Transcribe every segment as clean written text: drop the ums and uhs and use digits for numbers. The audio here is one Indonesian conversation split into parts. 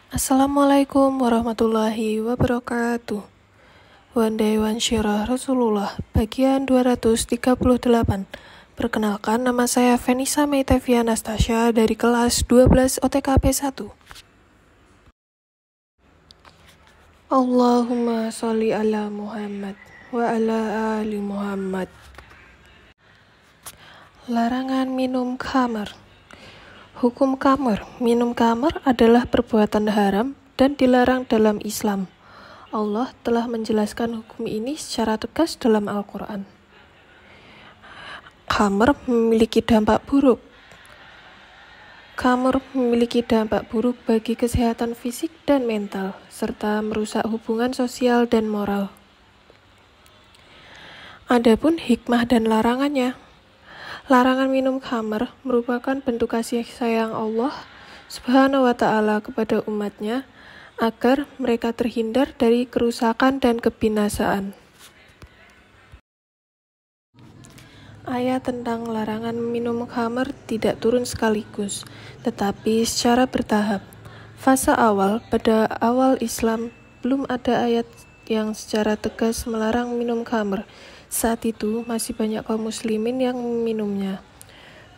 Assalamualaikum warahmatullahi wabarakatuh. One Day One Syirah Rasulullah, bagian 238. Perkenalkan, nama saya Venisa Meitevia Anastasia dari kelas 12 OTKP 1. Allahumma sholli ala Muhammad wa ala ali Muhammad. Larangan minum khamar. Hukum khamar. Minum khamar adalah perbuatan haram dan dilarang dalam Islam. Allah telah menjelaskan hukum ini secara tegas dalam Al-Quran. Khamar memiliki dampak buruk. Khamar memiliki dampak buruk bagi kesehatan fisik dan mental, serta merusak hubungan sosial dan moral. Adapun hikmah dan larangannya. Larangan minum khamar merupakan bentuk kasih sayang Allah Subhanahu wa Ta'ala kepada umatnya agar mereka terhindar dari kerusakan dan kebinasaan. Ayat tentang larangan minum khamar tidak turun sekaligus, tetapi secara bertahap. Fase awal, pada awal Islam, belum ada ayat yang secara tegas melarang minum khamar. Saat itu masih banyak kaum muslimin yang meminumnya.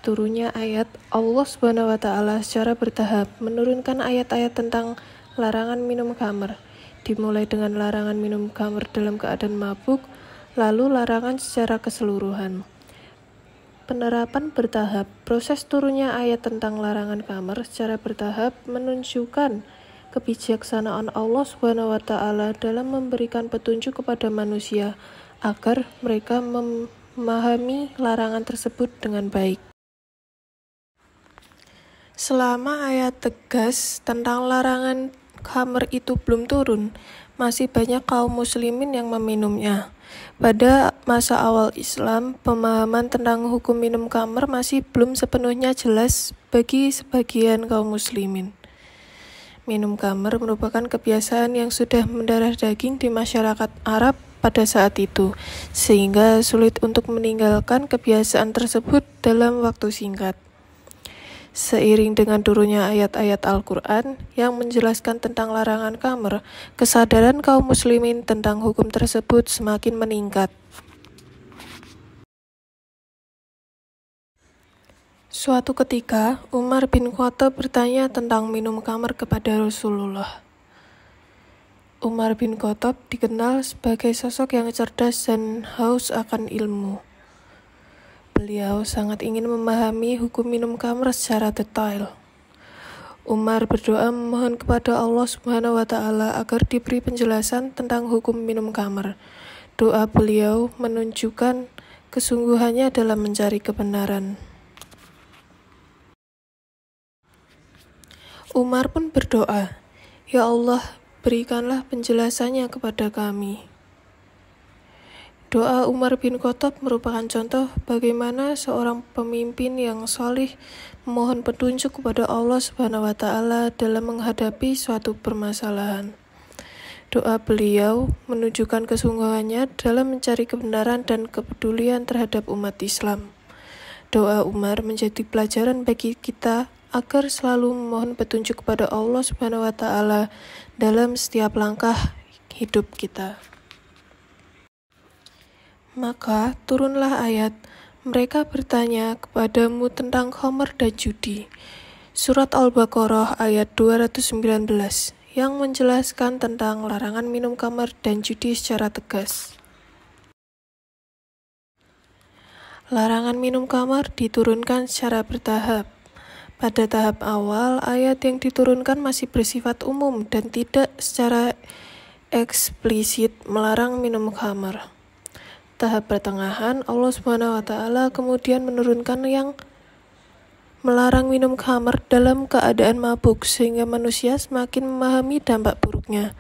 Turunnya ayat, Allah Subhanahu wa Ta'ala secara bertahap menurunkan ayat-ayat tentang larangan minum khamar, dimulai dengan larangan minum khamar dalam keadaan mabuk, lalu larangan secara keseluruhan. Penerapan bertahap. Proses turunnya ayat tentang larangan khamar secara bertahap menunjukkan kebijaksanaan Allah Subhanahu wa Ta'ala dalam memberikan petunjuk kepada manusia agar mereka memahami larangan tersebut dengan baik. Selama ayat tegas tentang larangan khamar itu belum turun, masih banyak kaum muslimin yang meminumnya. Pada masa awal Islam, pemahaman tentang hukum minum khamar masih belum sepenuhnya jelas bagi sebagian kaum muslimin. Minum khamar merupakan kebiasaan yang sudah mendarah daging di masyarakat Arab pada saat itu, sehingga sulit untuk meninggalkan kebiasaan tersebut dalam waktu singkat. Seiring dengan turunnya ayat-ayat Al-Quran yang menjelaskan tentang larangan khamar, kesadaran kaum muslimin tentang hukum tersebut semakin meningkat. Suatu ketika, Umar bin Khattab bertanya tentang minum khamar kepada Rasulullah. Umar bin Khattab dikenal sebagai sosok yang cerdas dan haus akan ilmu. Beliau sangat ingin memahami hukum minum khamar secara detail. Umar berdoa memohon kepada Allah Subhanahu wa Ta'ala agar diberi penjelasan tentang hukum minum khamar. Doa beliau menunjukkan kesungguhannya dalam mencari kebenaran. Umar pun berdoa, "Ya Allah, berikanlah penjelasannya kepada kami." Doa Umar bin Khattab merupakan contoh bagaimana seorang pemimpin yang salih memohon petunjuk kepada Allah Subhanahu wa Ta'ala dalam menghadapi suatu permasalahan. Doa beliau menunjukkan kesungguhannya dalam mencari kebenaran dan kepedulian terhadap umat Islam. Doa Umar menjadi pelajaran bagi kita agar selalu memohon petunjuk kepada Allah Subhanahu wa Ta'ala dalam setiap langkah hidup kita. Maka turunlah ayat, mereka bertanya kepadamu tentang khamar dan judi. Surat Al-Baqarah ayat 219 yang menjelaskan tentang larangan minum khamar dan judi secara tegas. Larangan minum khamar diturunkan secara bertahap. Pada tahap awal, ayat yang diturunkan masih bersifat umum dan tidak secara eksplisit melarang minum khamar. Tahap pertengahan, Allah Subhanahu wa Ta'ala kemudian menurunkan yang melarang minum khamar dalam keadaan mabuk sehingga manusia semakin memahami dampak buruknya.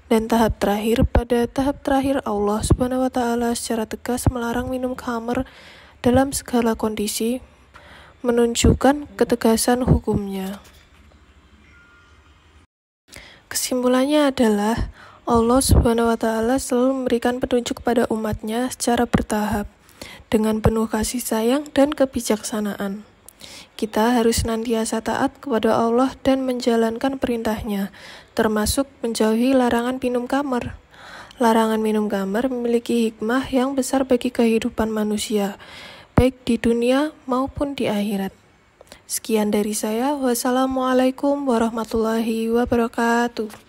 Dan tahap terakhir, pada tahap terakhir Allah Subhanahu wa Ta'ala secara tegas melarang minum khamar dalam segala kondisi, menunjukkan ketegasan hukumnya. Kesimpulannya adalah Allah Subhanahu wa Ta'ala selalu memberikan petunjuk kepada umatnya secara bertahap, dengan penuh kasih sayang dan kebijaksanaan. Kita harus senantiasa taat kepada Allah dan menjalankan perintahnya, termasuk menjauhi larangan minum khamar. Larangan minum khamar memiliki hikmah yang besar bagi kehidupan manusia, baik di dunia maupun di akhirat. Sekian dari saya. Wassalamualaikum warahmatullahi wabarakatuh.